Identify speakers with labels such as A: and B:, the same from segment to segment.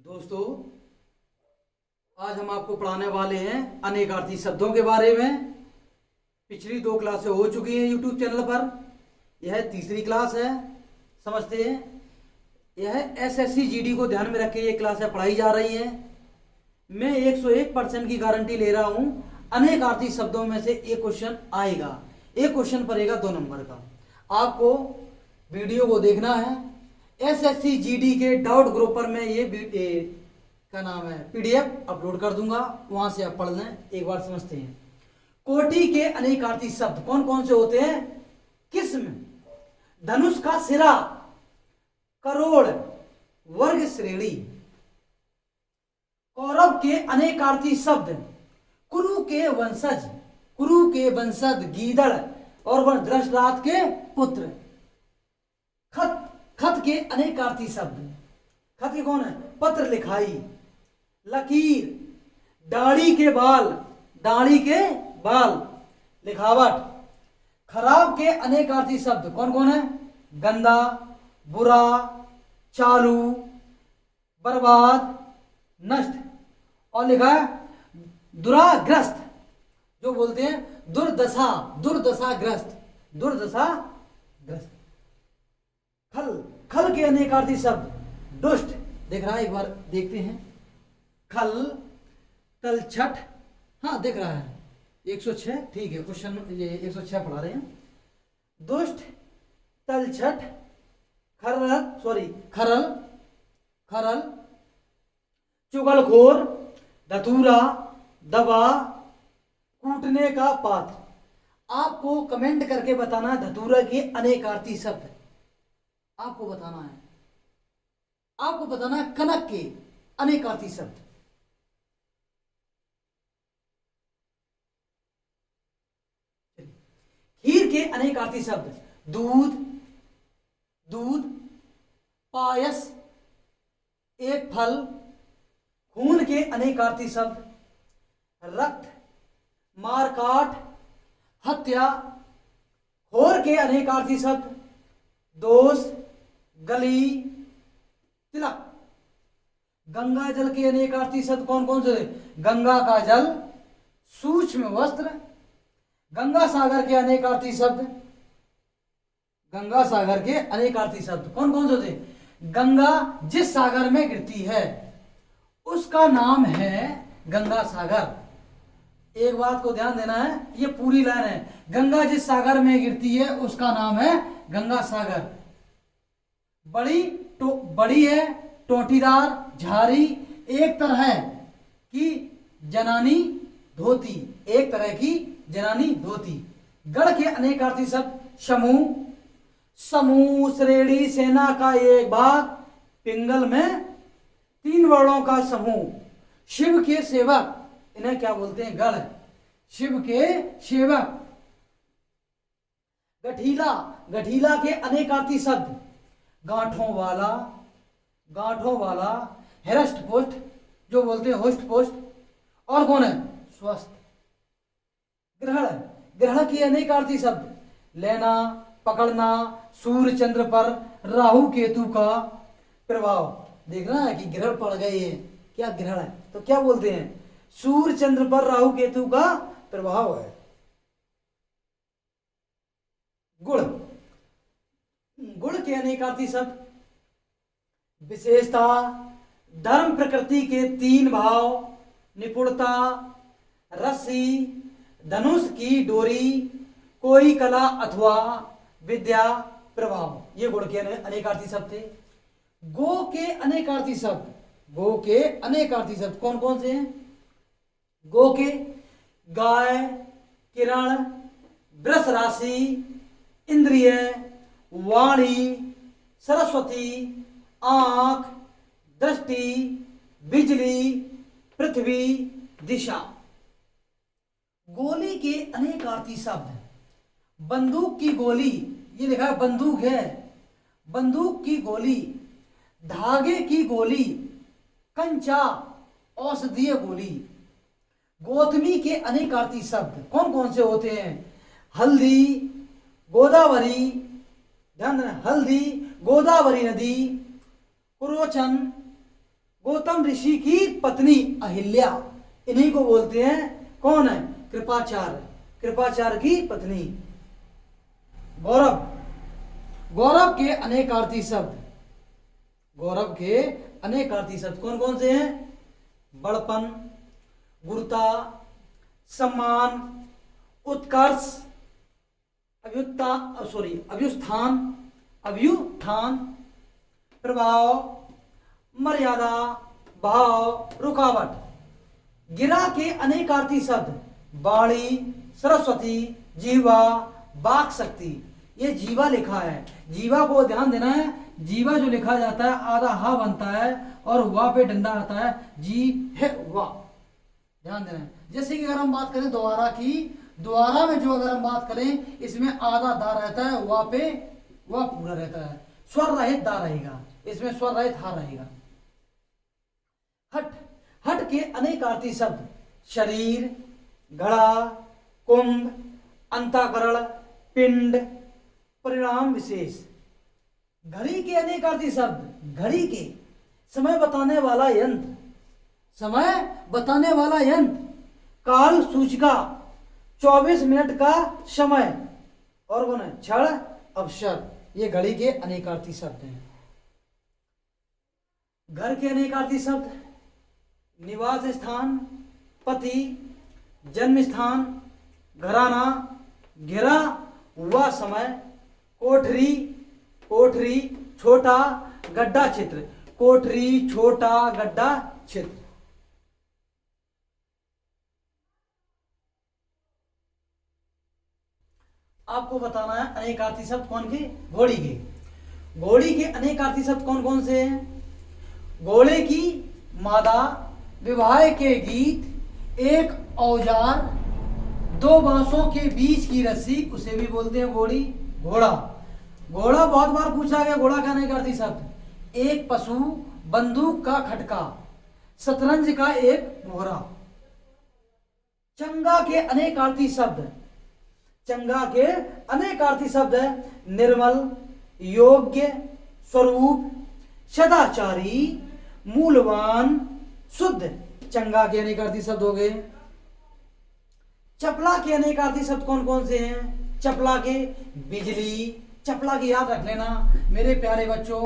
A: दोस्तों, आज हम आपको पढ़ाने वाले हैं अनेकार्थी शब्दों के बारे में। पिछली 2 क्लासें हो चुकी हैं यूट्यूब चैनल पर। यह तीसरी क्लास है। समझते हैं, यह एसएससी जीडी को ध्यान में रख के ये क्लासें पढ़ाई जा रही हैं। मैं 101% की गारंटी ले रहा हूं, अनेकार्थी शब्दों में से एक क्वेश्चन आएगा। एक क्वेश्चन पड़ेगा 2 नंबर का। आपको वीडियो को देखना है। एसएससी जीडी के डाउट ग्रुप पर मैं ये क्या नाम है पीडीएफ अपलोड कर दूंगा, वहां से आप पढ़ लें। एक बार समझते हैं, कोटि के अनेकार्थी शब्द कौन कौन से होते हैं। किस्म, धनुष का सिरा, करोड़, वर्ग श्रेणी। कौरव के अनेकार्थी शब्द, कुरु के वंशज, कुरु के वंशज गीदड़ और वह दृष्टराज के पुत्र। खत, खत के अनेकार्थी शब्द, खत के कौन है, पत्र लिखाई। लकीर, दाढ़ी के बाल, दाढ़ी के बाल, लिखावट। खराब के अनेकार्थी शब्द कौन कौन है, गंदा, बुरा, चालू, बर्बाद, नष्ट। और लिखा है दुराग्रस्त, जो बोलते हैं दुर्दशा, दुर्दशाग्रस्त, दुर्दशाग्रस्त। खल, खल के अनेकार्थी शब्द, दुष्ट। देख रहा है, एक बार देखते हैं। खल, तलछट, हाँ देख रहा है 106, ठीक है, क्वेश्चन ये 106 पढ़ा रहे हैं। दुष्ट, तलछट, खरल, खरल, चुगलखोर, धतूरा, दबा, कूटने का पात्र। आपको कमेंट करके बताना है धतूरा के अनेकार्थी शब्द, आपको बताना है। आपको बताना है कनक के अनेकार्थी शब्द। खीर के अनेकार्थी शब्द, दूध, दूध, पायस, एक फल। खून के अनेकार्थी शब्द, रक्त, मारकाट, हत्या। होर के अनेकार्थी शब्द, दोष, गली, तिलक। गंगा जल के अनेकार्थी शब्द कौन कौन से, गंगा का जल, सूक्ष्म वस्त्र। गंगा सागर के अनेकार्थी शब्द, गंगा सागर के अनेकार्थी शब्द कौन कौन से थे। गंगा जिस सागर में गिरती है उसका नाम है गंगा सागर। एक बात को ध्यान देना है, ये पूरी लाइन है। गंगा जिस सागर में गिरती है उसका नाम है गंगा सागर। बड़ी है, टोटीदार, झारी, एक तरह की जनानी धोती, एक तरह की जनानी धोती। गढ़ के अनेकार्थी शब्द, समूह, समूह, श्रेणी, सेना का एक भाग, पिंगल में 3 वर्णों का समूह। शिव के सेवक, इन्हें क्या बोलते हैं, गढ़, शिव के सेवक। गठीला, गठीला के अनेकार्थी शब्द, गांठों वाला, गांठों वाला, हृष्ट पुष्ट, जो बोलते हैं होस्ट पोस्ट। और कौन है, स्वस्थ। ग्रहण, ग्रहण के अनेकार्थी शब्द, लेना, पकड़ना, सूर्य चंद्र पर राहु केतु का प्रभाव। देख रहा है कि ग्रहण पड़ गए हैं, क्या ग्रहण है, तो क्या बोलते हैं, सूर्य चंद्र पर राहु केतु का प्रभाव है। गुण, गुण के अनेकार्थी शब्द, विशेषता, धर्म प्रकृति के 3 भाव, निपुणता, रस्सी, धनुष की डोरी, कोई कला अथवा विद्या, प्रभाव। ये गुण के अनेकार्थी शब्द थे। गो के अनेकार्थी शब्द, गो के अनेकार्थी शब्द कौन कौन से हैं। गो के, गाय, किरण, वृष राशि, इंद्रिय, वाणी, सरस्वती, आंख, दृष्टि, बिजली, पृथ्वी, दिशा। गोली के अनेकार्थी शब्द, बंदूक की गोली, ये लिखा है बंदूक है, बंदूक की गोली, धागे की गोली, कंचा, औषधीय गोली। गौतमी के अनेकार्थी शब्द कौन कौन से होते हैं, हल्दी, गोदावरी, ध्यान देना, हल्दी, गोदावरी नदी, कुरोचन, गौतम ऋषि की पत्नी अहिल्या, इन्हीं को बोलते हैं, कौन है, कृपाचार्य, कृपाचार्य की पत्नी। गौरव, गौरव के अनेकार्थी शब्द, गौरव के अनेकार्थी शब्द कौन कौन से हैं, बड़पन, गुरुता, सम्मान, उत्कर्ष, अभ्युत्थान, अभ्युत्थान, प्रभाव, मर्यादा, भाव, रुकावट। गिरा के अनेकार्थी शब्द, बाणी, सरस्वती, जीवा, वाक शक्ति। ये जीवा लिखा है, जीवा को ध्यान देना है, जीवा जो लिखा जाता है आधा हा बनता है और वा पे डंडा आता है, जी है वा, ध्यान देना है। जैसे कि अगर हम बात करें द्वारा की, द्वारा में जो अगर हम बात करें इसमें आधा दा रहता है, वा पे वा पूरा रहता है, स्वर रहित दा रहेगा, इसमें स्वर रहित हा रहेगा। हट, हट के अनेकार्थी शब्द, शरीर, घड़ा, कुंभ, अंतःकरण, पिंड, परिणाम विशेष। घड़ी के अनेकार्थी शब्द, घड़ी के, समय बताने वाला यंत्र, समय बताने वाला यंत्र, काल सूचिका, 24 मिनट का समय, और कौन है, क्षण, अवसर। ये घड़ी के अनेकार्थी शब्द हैं। घर के अनेकार्थी शब्द, निवास स्थान, पति, जन्म स्थान, घराना, घेरा हुआ समय, कोठरी, कोठरी, छोटा गड्ढा क्षेत्र, कोठरी, छोटा गड्ढा क्षेत्र। आपको बताना है अनेकार्थी शब्द कौन के, घोड़ी के। घोड़ी के अनेकार्थी शब्द कौन कौन से हैं, घोड़े की मादा, विवाह के गीत, एक औजार, दो बांसों के बीच की रस्सी, उसे भी बोलते हैं घोड़ी। घोड़ा, घोड़ा बहुत बार पूछा गया, घोड़ा का अनेकार्थी शब्द, एक पशु, बंदूक का खटका, शतरंज का एक मोहरा। चंगा के अनेकार्थी शब्द, चंगा के अनेकार्थी शब्द है, निर्मल, योग्य, स्वरूप, सदाचारी, मूलवान, शुद्ध। चंगा के अनेकार्थी शब्द हो गए। चपला के अनेकार्थी शब्द कौन कौन से हैं, चपला के, बिजली, चपला की याद रख लेना मेरे प्यारे बच्चों,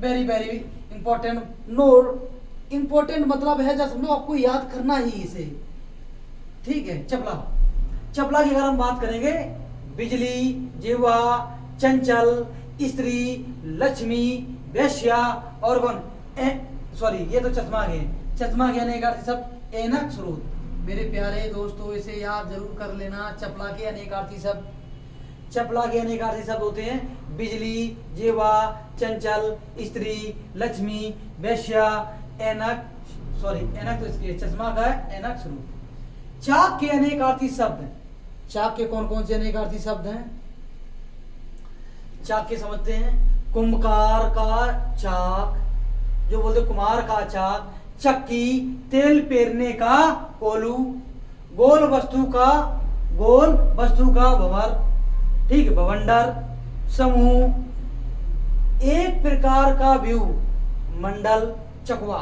A: very very important note, important मतलब है जब समझो आपको याद करना ही इसे, ठीक है। चपला, चपला की अगर हम बात करेंगे, बिजली, जीवा, चंचल, स्त्री, लक्ष्मी, वैश्या, और कौन, सॉरी ये तो चश्मा के, चश्मा के अनेकार्थी शब्द, ऐनक, स्रोत। मेरे प्यारे दोस्तों इसे याद जरूर कर लेना। चपला के अनेकार्थी शब्द, चपला के अनेकार्थी शब्द होते हैं बिजली, जीवा, चंचल, स्त्री, लक्ष्मी, वैश्या, ऐनक, सॉरी ऐनक तो इसके चश्मा का है, ऐनक, स्रोत। चाक के अनेकार्थी शब्द, चाक के कौन कौन से अनेकार्थी शब्द हैं, चाक के समझते हैं, कुम्भकार का चाक, जो बोलते कुमार का चाक, चक्की, तेल पेरने का कोलू, गोल वस्तु का भंवर, ठीक है, भवंडर, समूह, एक प्रकार का व्यू, मंडल, चकवा।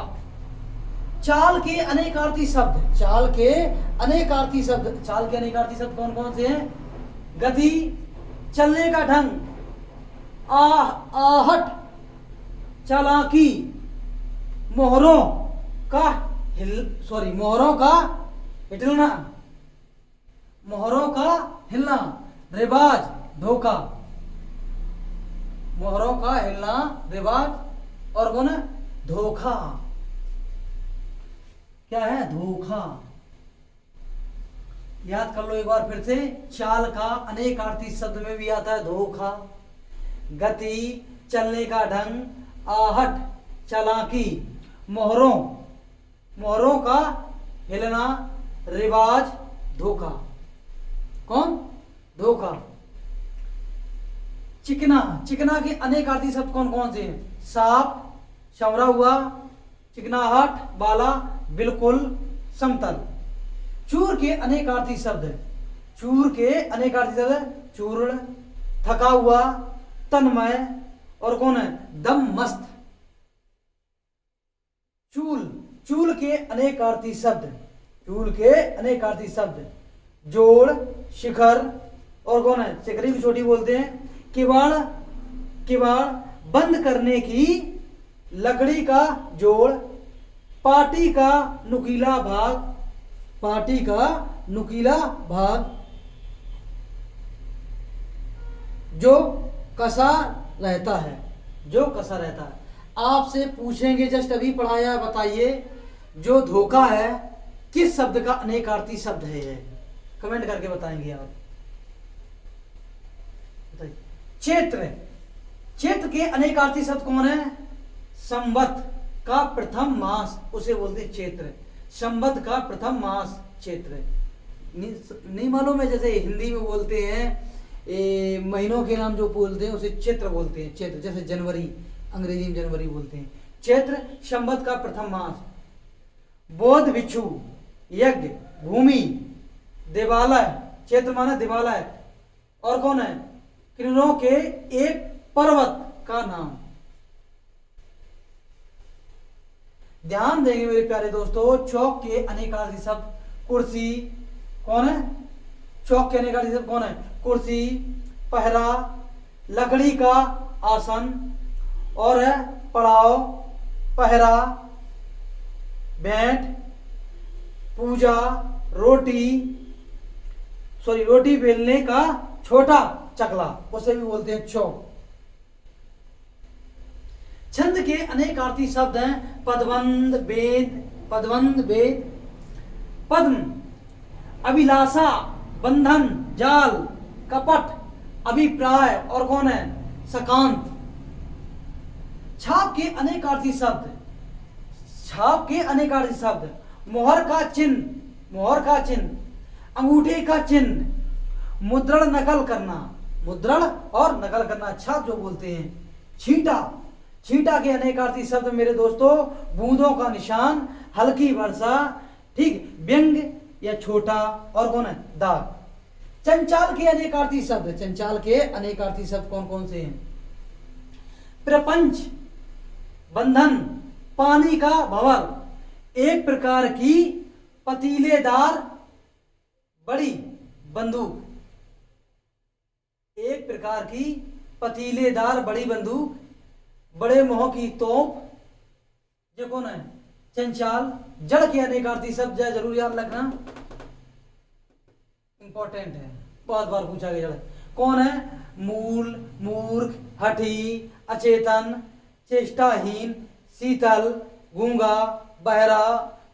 A: चाल के अनेकार्थी शब्द, चाल के अनेकार्थी शब्द, चाल के अनेकार्थी शब्द कौन कौन से हैं, गति, चलने का ढंग, आहट, चालाकी, मोहरों का मोहरों का हिलना, मोहरों का हिलना, रिवाज, धोखा, मोहरों का हिलना, रिवाज, और कौन है, धोखा। क्या है, धोखा। याद कर लो एक बार फिर से, चाल का अनेकार्थी शब्द में भी आता है धोखा, गति, चलने का ढंग, आहट, चालाकी, मोहरों का हिलना, रिवाज, धोखा। कौन, धोखा। चिकना, चिकना के अनेकार्थी शब्द कौन कौन से हैं, साफ, संवरा हुआ, चिकनाहट, बाला, बिल्कुल, समतल। चूर के अनेकार्थी शब्द, चूर के अनेकार्थी शब्द, चूर्ण, थका हुआ, तन्मय, और कौन है, दम मस्त। चूल, चूल के अनेकार्थी शब्द, चूल के अनेकार्थी शब्द, जोड़, शिखर, और कौन है, चक्री को छोटी बोलते हैं। किवाड़, किवाड़ बंद करने की लकड़ी का जोड़, पाटी का नुकीला भाग, पाटी का नुकीला भाग, जो कसा रहता है, जो कसा रहता है। आपसे पूछेंगे, जस्ट अभी पढ़ाया, बताइए जो धोखा है किस शब्द का अनेकार्थी शब्द है, ये कमेंट करके बताएंगे आप। चैत्र, चैत्र के अनेकार्थी शब्द कौन है, संवत का प्रथम मास, उसे बोलते हैं चैत्र, संवत का प्रथम मास चैत्र। नहीं मालूम है, जैसे हिंदी में बोलते हैं महीनों के नाम जो बोलते हैं उसे चैत्र बोलते हैं, चैत्र, जैसे जनवरी, अंग्रेजी में जनवरी बोलते हैं। चैत्र संवत का प्रथम मास। बोध भिक्षु, यज्ञ, भूमि, देवालय, चैत्र माने देवालय, और कौन है, किरणों के एक पर्वत का नाम। ध्यान देंगे मेरे प्यारे दोस्तों, चौक के अनेकार्थी शब्द, कुर्सी, कौन है, चौक के अनेकार्थी शब्द कौन है, कुर्सी, पहरा, लकड़ी का आसन, और है पड़ाव, पहरा, भेंट, पूजा, रोटी, रोटी बेलने का छोटा चकला, उसे भी बोलते हैं चौक। छंद के अनेकार्थी शब्द हैं पदबंध, वेद, पदबंध, वेद, पद्म, अभिलाषा, बंधन, जाल, कपट, अभिप्राय, और कौन है, सकांत। छाप के अनेकार्थी शब्द, छाप के अनेकार्थी शब्द, मोहर का चिन्ह, मोहर का चिन्ह, अंगूठे का चिन्ह, मुद्रण, नकल करना, मुद्रण और नकल करना, छाप जो बोलते हैं। छींटा, छींटा के अनेकार्थी शब्द मेरे दोस्तों, बूंदों का निशान, हल्की वर्षा, ठीक, व्यंग या छोटा, और कौन है, दाग। चंचाल के अनेकार्थी शब्द, चंचाल के अनेकार्थी शब्द कौन कौन से हैं, प्रपंच, बंधन, पानी का भंवर, एक प्रकार की पतीलेदार बड़ी बंदूक, एक प्रकार की पतीलेदार बड़ी बंदूक, बड़े मोह की तोप, ये कौन है, चंचाल। जड़ के अनेकार्थी शब्द जरूर याद रखना, इंपॉर्टेंट है, बहुत बार पूछा गया। जड़ कौन है, मूल, मूर्ख, हठी, अचेतन, चेष्टाहीन, शीतल, गूंगा, बहरा,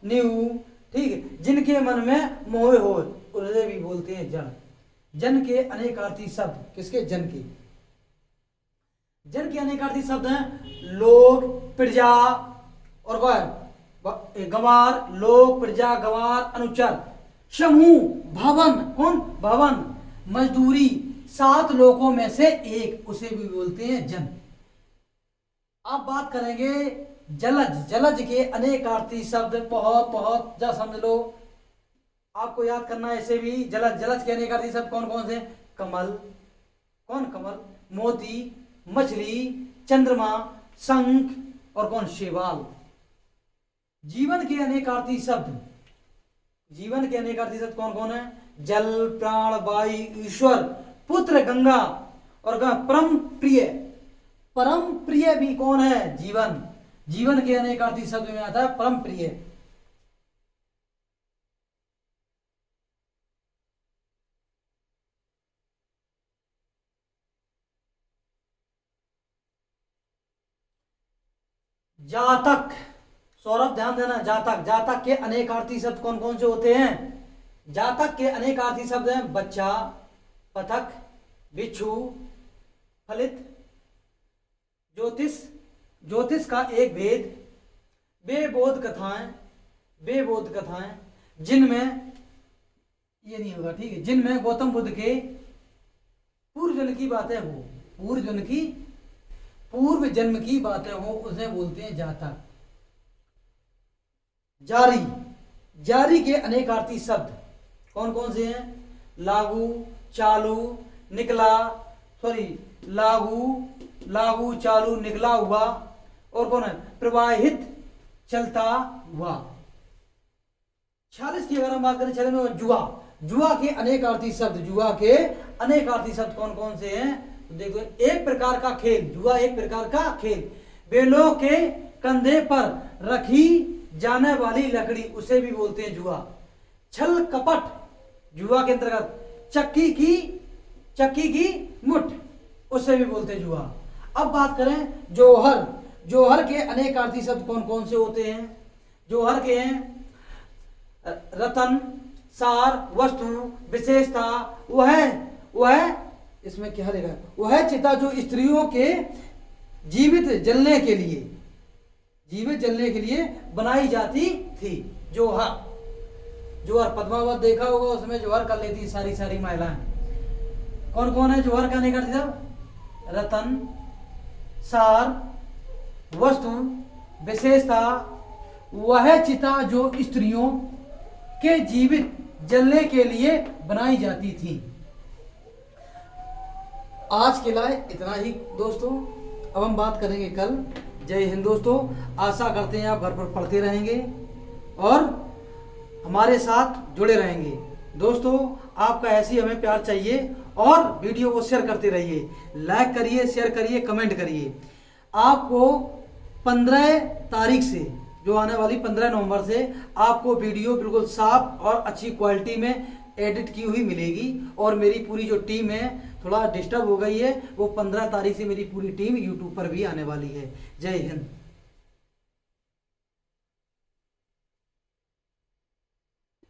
A: न्यू, ठीक, जिनके मन में मोह हो उसे भी बोलते हैं जड़। जन के अनेकार्थी शब्द, किसके, जन के, जन के अनेकार्थी शब्द हैं लोक, प्रजा, और गवार, लोक, प्रजा, गवार, अनुचर, समूह, भवन, कौन, भवन, मजदूरी, 7 लोगों में से एक, उसे भी बोलते हैं जन। अब बात करेंगे जलज, जलज के अनेकार्थी शब्द, बहुत बहुत जा समझ लो, आपको याद करना है ऐसे भी। जलज, जलज के अनेकार्थी शब्द कौन कौन से, कमल, कौन, कमल, मोती, मछली, चंद्रमा, शंख, और कौन, शैवाल। जीवन के अनेकार्थी शब्द, जीवन के अनेकार्थी शब्द कौन कौन है, जल, प्राण, वायु, ईश्वर, पुत्र, गंगा, और परम प्रिय, परम प्रिय भी कौन है, जीवन। जीवन के अनेकार्थी शब्द में आता है परम प्रिय। जातक, सौरभ ध्यान देना, जातक, जातक के अनेकार्थी शब्द कौन कौन से होते हैं, जातक के अनेकार्थी शब्द हैं बच्चा, पथक, बिच्छू, फलित, ज्योतिष, ज्योतिष का एक भेद, बेबोध कथाएं, बेबोध कथाएं, जिनमें, ये नहीं होगा, ठीक है, जिनमें गौतम बुद्ध के पूर्व जन्म की बातें हो, पूर्व जन्म की बातें हो, उसे बोलते हैं जातक। जारी, जारी के अनेकार्थी शब्द कौन कौन से हैं, लागू, चालू, निकला, लागू, लागू, चालू, निकला हुआ, और कौन है, प्रवाहित, चलता हुआ। 46 की अगर हम बात करें 46 में, जुआ। जुआ के अनेकार्थी शब्द, जुआ के अनेकार्थी शब्द कौन कौन से हैं? तो देखो, एक प्रकार का खेल, जुआ एक प्रकार का खेल, बैलों के कंधे पर रखी जाने वाली लकड़ी, उसे भी बोलते हैं जुआ। छल कपट, जुआ के अंतर्गत। चक्की की मुठ, उसे भी बोलते हैं जुआ। अब बात करें जोहर। जोहर के अनेकार्थी शब्द कौन कौन से होते हैं? जोहर के हैं रतन, सार, वस्तु, विशेषता। वह इसमें क्या लिखा है? वह चिता जो स्त्रियों के जीवित जलने के लिए बनाई जाती थी। जोहर पद्मावत देखा होगा, उसमें जोहर कर लेती सारी महिलाएं। कौन कौन है जोहर का निकट सब? रतन, सार, वस्तु, विशेषता। वह चिता जो स्त्रियों के जीवित जलने के लिए बनाई जाती थी। आज के लिए इतना ही दोस्तों। अब हम बात करेंगे कल। जय हिंद दोस्तों। आशा करते हैं आप घर पर पढ़ते रहेंगे और हमारे साथ जुड़े रहेंगे। दोस्तों, आपका ऐसी हमें प्यार चाहिए और वीडियो को शेयर करते रहिए, लाइक करिए, शेयर करिए, कमेंट करिए। आपको 15 तारीख से, जो आने वाली 15 नवंबर से, आपको वीडियो बिल्कुल साफ और अच्छी क्वालिटी में एडिट की हुई मिलेगी। और मेरी पूरी जो टीम है थोड़ा डिस्टर्ब हो गई है, वो 15 तारीख से मेरी पूरी टीम यूट्यूब पर भी आने वाली है। जय हिंद।